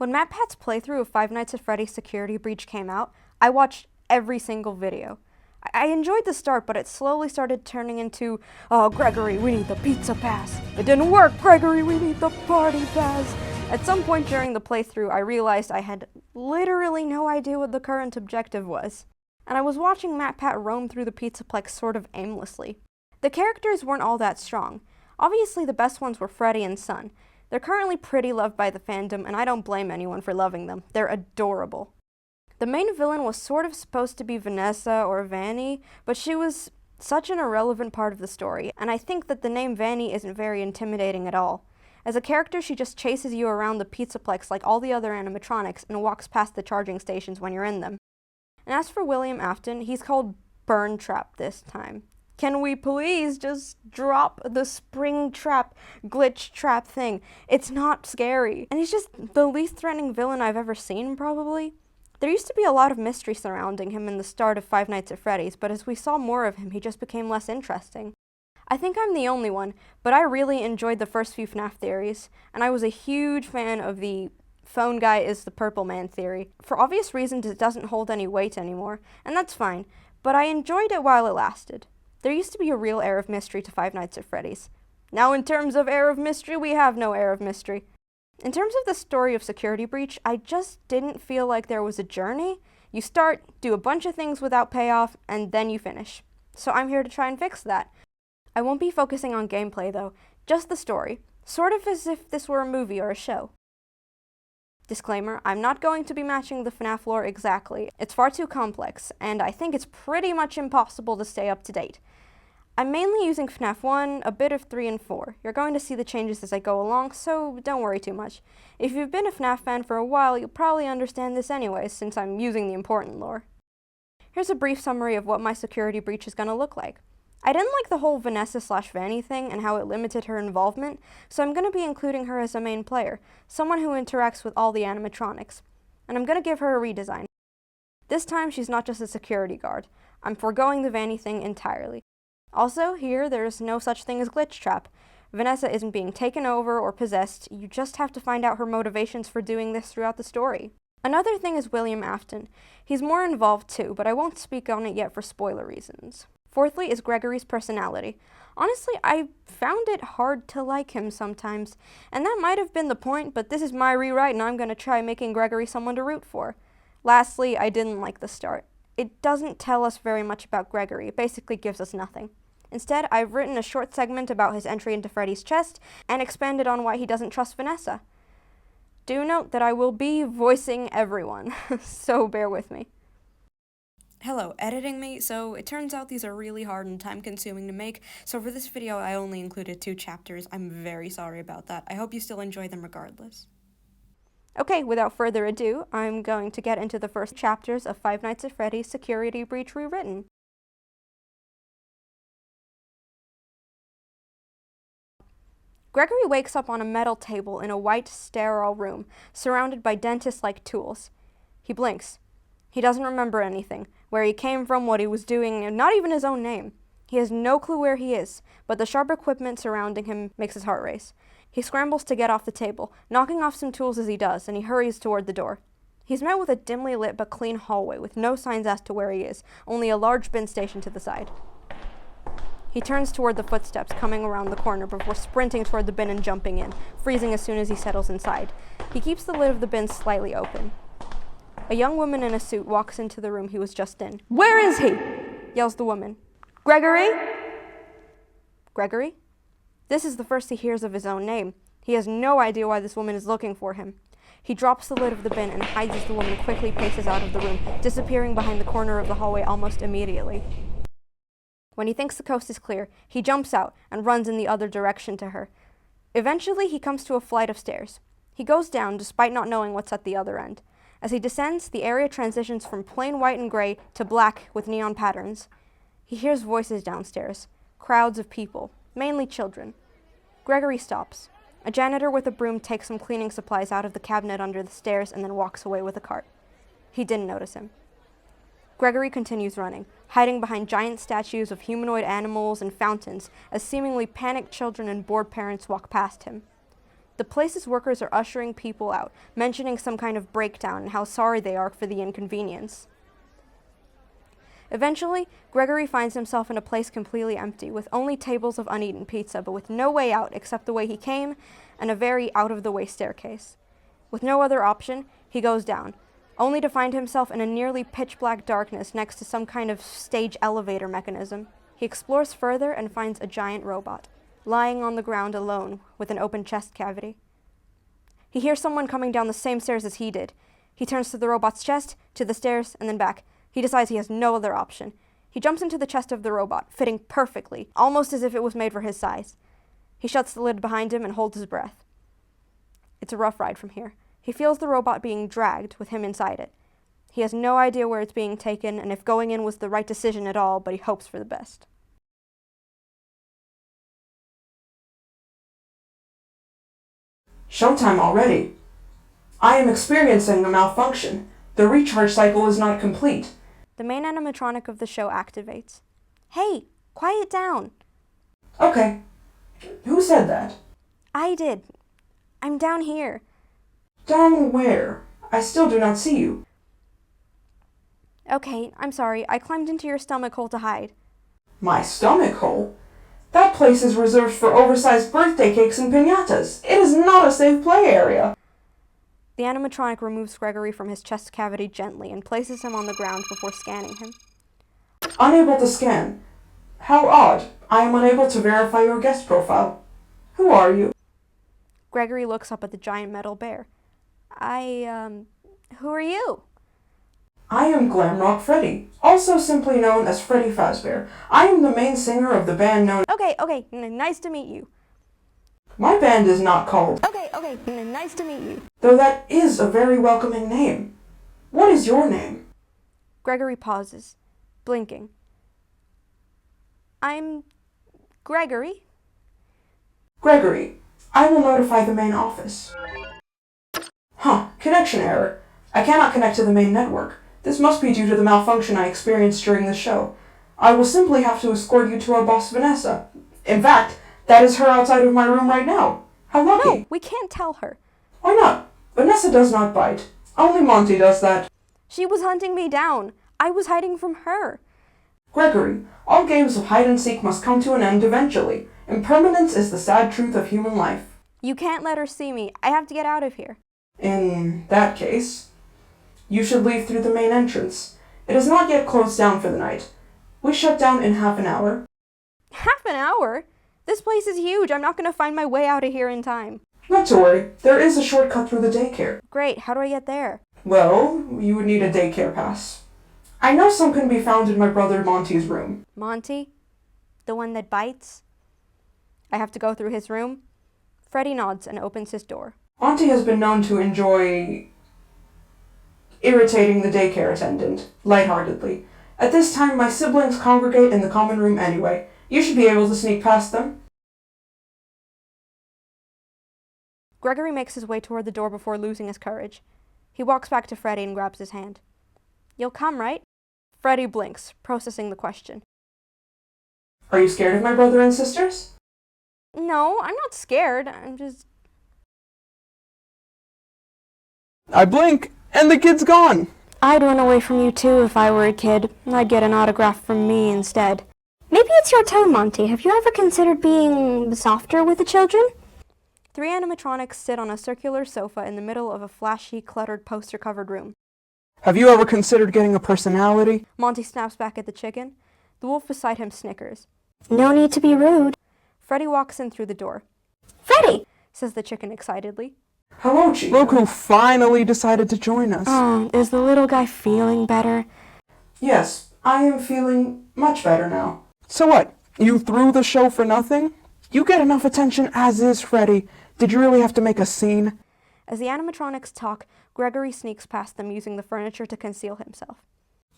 When MatPat's playthrough of Five Nights at Freddy's Security Breach came out, I watched every single video. I enjoyed the start, but it slowly started turning into, "Oh, Gregory, we need the pizza pass. It didn't work, Gregory, we need the party pass." At some point during the playthrough, I realized I had literally no idea what the current objective was. And I was watching MatPat roam through the Pizzaplex sort of aimlessly. The characters weren't all that strong. Obviously, the best ones were Freddy and Son. They're currently pretty loved by the fandom, and I don't blame anyone for loving them. They're adorable. The main villain was sort of supposed to be Vanessa or Vanny, but she was such an irrelevant part of the story, and I think that the name Vanny isn't very intimidating at all. As a character, she just chases you around the Pizzaplex like all the other animatronics and walks past the charging stations when you're in them. And as for William Afton, he's called Burn Trap this time. Can we please just drop the spring trap, glitch trap thing? It's not scary. And he's just the least threatening villain I've ever seen, probably. There used to be a lot of mystery surrounding him in the start of Five Nights at Freddy's, but as we saw more of him, he just became less interesting. I think I'm the only one, but I really enjoyed the first few FNAF theories, and I was a huge fan of the phone guy is the purple man theory. For obvious reasons, it doesn't hold any weight anymore, and that's fine, but I enjoyed it while it lasted. There used to be a real air of mystery to Five Nights at Freddy's. Now in terms of air of mystery, we have no air of mystery. In terms of the story of Security Breach, I just didn't feel like there was a journey. You start, do a bunch of things without payoff, and then you finish. So I'm here to try and fix that. I won't be focusing on gameplay though, just the story, sort of as if this were a movie or a show. Disclaimer, I'm not going to be matching the FNAF lore exactly. It's far too complex, and I think it's pretty much impossible to stay up to date. I'm mainly using FNAF 1, a bit of 3 and 4. You're going to see the changes as I go along, so don't worry too much. If you've been a FNAF fan for a while, you'll probably understand this anyways, since I'm using the important lore. Here's a brief summary of what my Security Breach is going to look like. I didn't like the whole Vanessa/Vanny thing and how it limited her involvement, so I'm going to be including her as a main player, someone who interacts with all the animatronics. And I'm going to give her a redesign. This time, she's not just a security guard. I'm foregoing the Vanny thing entirely. Also, here, there's no such thing as glitch trap. Vanessa isn't being taken over or possessed, you just have to find out her motivations for doing this throughout the story. Another thing is William Afton. He's more involved too, but I won't speak on it yet for spoiler reasons. Fourthly is Gregory's personality. Honestly, I found it hard to like him sometimes, and that might have been the point, but this is my rewrite and I'm going to try making Gregory someone to root for. Lastly, I didn't like the start. It doesn't tell us very much about Gregory, it basically gives us nothing. Instead, I've written a short segment about his entry into Freddy's chest and expanded on why he doesn't trust Vanessa. Do note that I will be voicing everyone, so bear with me. Hello, editing me, so it turns out these are really hard and time-consuming to make, so for this video I only included 2 chapters. I'm very sorry about that. I hope you still enjoy them regardless. Okay, without further ado, I'm going to get into the first chapters of Five Nights at Freddy's Security Breach Rewritten. Gregory wakes up on a metal table in a white, sterile room, surrounded by dentist-like tools. He blinks. He doesn't remember anything, where he came from, what he was doing, and not even his own name. He has no clue where he is, but the sharp equipment surrounding him makes his heart race. He scrambles to get off the table, knocking off some tools as he does, and he hurries toward the door. He's met with a dimly lit but clean hallway with no signs as to where he is, only a large bin station to the side. He turns toward the footsteps coming around the corner before sprinting toward the bin and jumping in, freezing as soon as he settles inside. He keeps the lid of the bin slightly open. A young woman in a suit walks into the room he was just in. "Where is he?" yells the woman. "Gregory?" Gregory? This is the first he hears of his own name. He has no idea why this woman is looking for him. He drops the lid of the bin and hides as the woman quickly paces out of the room, disappearing behind the corner of the hallway almost immediately. When he thinks the coast is clear, he jumps out and runs in the other direction to her. Eventually, he comes to a flight of stairs. He goes down despite not knowing what's at the other end. As he descends, the area transitions from plain white and gray to black with neon patterns. He hears voices downstairs, crowds of people, mainly children. Gregory stops. A janitor with a broom takes some cleaning supplies out of the cabinet under the stairs and then walks away with a cart. He didn't notice him. Gregory continues running, hiding behind giant statues of humanoid animals and fountains as seemingly panicked children and bored parents walk past him. The place's workers are ushering people out, mentioning some kind of breakdown and how sorry they are for the inconvenience. Eventually, Gregory finds himself in a place completely empty, with only tables of uneaten pizza, but with no way out except the way he came, and a very out-of-the-way staircase. With no other option, he goes down, only to find himself in a nearly pitch-black darkness next to some kind of stage elevator mechanism. He explores further and finds a giant robot, lying on the ground alone with an open chest cavity. He hears someone coming down the same stairs as he did. He turns to the robot's chest, to the stairs, and then back. He decides he has no other option. He jumps into the chest of the robot, fitting perfectly, almost as if it was made for his size. He shuts the lid behind him and holds his breath. It's a rough ride from here. He feels the robot being dragged, with him inside it. He has no idea where it's being taken, and if going in was the right decision at all, but he hopes for the best. Showtime already. I am experiencing a malfunction. The recharge cycle is not complete. The main animatronic of the show activates. Hey, quiet down. Okay. Who said that? I did. I'm down here. Down where? I still do not see you. Okay, I'm sorry. I climbed into your stomach hole to hide. My stomach hole? That place is reserved for oversized birthday cakes and piñatas. It is not a safe play area. The animatronic removes Gregory from his chest cavity gently and places him on the ground before scanning him. Unable to scan. How odd. I am unable to verify your guest profile. Who are you? Gregory looks up at the giant metal bear. Who are you? I am Glam Rock Freddy, also simply known as Freddy Fazbear. I am the main singer of the band known... Okay, nice to meet you. My band is not called... Okay, nice to meet you. Though that is a very welcoming name. What is your name? Gregory pauses, blinking. I'm Gregory. Gregory, I will notify the main office. Connection error. I cannot connect to the main network. This must be due to the malfunction I experienced during the show. I will simply have to escort you to our boss, Vanessa. In fact, that is her outside of my room right now. How lucky. No, we can't tell her. Why not? Vanessa does not bite. Only Monty does that. She was hunting me down. I was hiding from her. Gregory, all games of hide and seek must come to an end eventually. Impermanence is the sad truth of human life. You can't let her see me. I have to get out of here. In that case, you should leave through the main entrance. It is not yet closed down for the night. We shut down in half an hour. Half an hour? This place is huge. I'm not going to find my way out of here in time. Not to worry. There is a shortcut through the daycare. Great. How do I get there? Well, you would need a daycare pass. I know some can be found in my brother Monty's room. Monty? The one that bites? I have to go through his room? Freddy nods and opens his door. Monty has been known to enjoy irritating the daycare attendant, lightheartedly. At this time, my siblings congregate in the common room anyway. You should be able to sneak past them. Gregory makes his way toward the door before losing his courage. He walks back to Freddy and grabs his hand. You'll come, right? Freddy blinks, processing the question. Are you scared of my brother and sisters? No, I'm not scared. I'm just... I blink, and the kid's gone. I'd run away from you too if I were a kid. I'd get an autograph from me instead. Maybe it's your turn, Monty. Have you ever considered being softer with the children? 3 animatronics sit on a circular sofa in the middle of a flashy, cluttered, poster-covered room. Have you ever considered getting a personality? Monty snaps back at the chicken. The wolf beside him snickers. No need to be rude. Freddy walks in through the door. Freddy! Says the chicken excitedly. Hello, Chief. Look who finally decided to join us. Oh, is the little guy feeling better? Yes, I am feeling much better now. So what? You threw the show for nothing? You get enough attention as is, Freddy. Did you really have to make a scene? As the animatronics talk, Gregory sneaks past them using the furniture to conceal himself.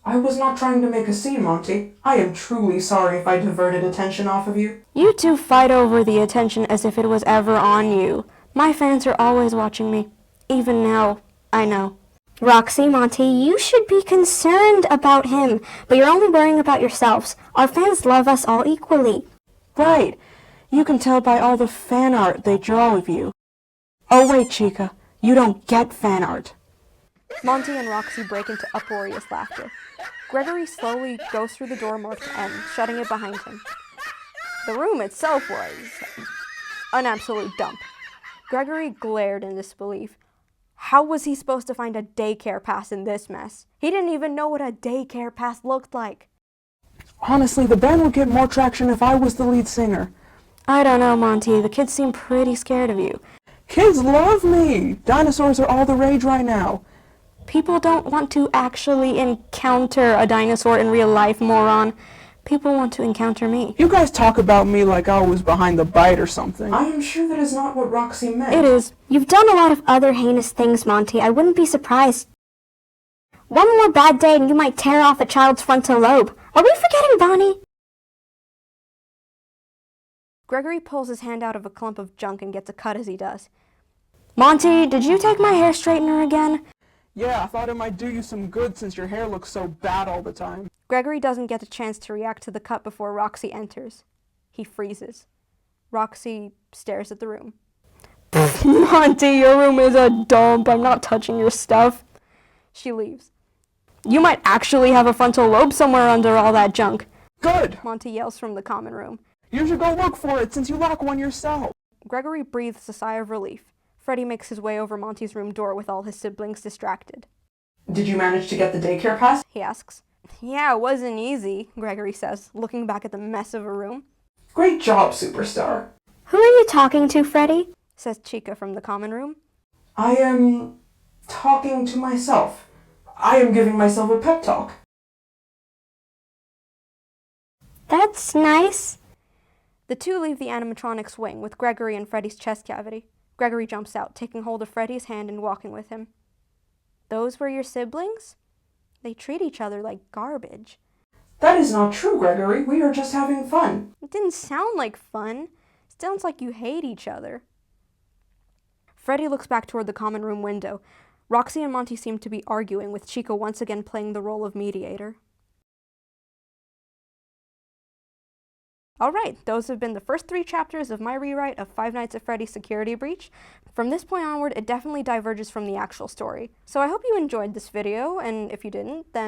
I was not trying to make a scene, Monty. I am truly sorry if I diverted attention off of you. You two fight over the attention as if it was ever on you. My fans are always watching me. Even now, I know. Roxy, Monty, you should be concerned about him, but you're only worrying about yourselves. Our fans love us all equally. Right. You can tell by all the fan art they draw of you. Oh wait, Chica, you don't get fan art. Monty and Roxy break into uproarious laughter. Gregory slowly goes through the door marked N, shutting it behind him. The room itself was an absolute dump. Gregory glared in disbelief. How was he supposed to find a daycare pass in this mess? He didn't even know what a daycare pass looked like. Honestly, the band would get more traction if I was the lead singer. I don't know, Monty. The kids seem pretty scared of you. Kids love me! Dinosaurs are all the rage right now. People don't want to actually encounter a dinosaur in real life, moron. People want to encounter me. You guys talk about me like I was behind the bite or something. I am sure that is not what Roxy meant. It is. You've done a lot of other heinous things, Monty. I wouldn't be surprised. One more bad day and you might tear off a child's frontal lobe. Are we forgetting Bonnie? Gregory pulls his hand out of a clump of junk and gets a cut as he does. Monty, did you take my hair straightener again? Yeah, I thought it might do you some good since your hair looks so bad all the time. Gregory doesn't get a chance to react to the cut before Roxy enters. He freezes. Roxy stares at the room. Monty, your room is a dump. I'm not touching your stuff. She leaves. You might actually have a frontal lobe somewhere under all that junk. Good! Monty yells from the common room. You should go look for it since you lock one yourself. Gregory breathes a sigh of relief. Freddy makes his way over Monty's room door with all his siblings distracted. Did you manage to get the daycare pass? He asks. Yeah, it wasn't easy, Gregory says, looking back at the mess of a room. Great job, superstar. Who are you talking to, Freddy? Says Chica from the common room. I am talking to myself. I am giving myself a pep talk. That's nice. The two leave the animatronics wing with Gregory in Freddy's chest cavity. Gregory jumps out, taking hold of Freddy's hand and walking with him. Those were your siblings? They treat each other like garbage. That is not true, Gregory. We are just having fun. It didn't sound like fun. It sounds like you hate each other. Freddy looks back toward the common room window. Roxy and Monty seem to be arguing, with Chica once again playing the role of mediator. Alright, those have been the first 3 chapters of my rewrite of Five Nights at Freddy's Security Breach. From this point onward, it definitely diverges from the actual story. So I hope you enjoyed this video, and if you didn't, then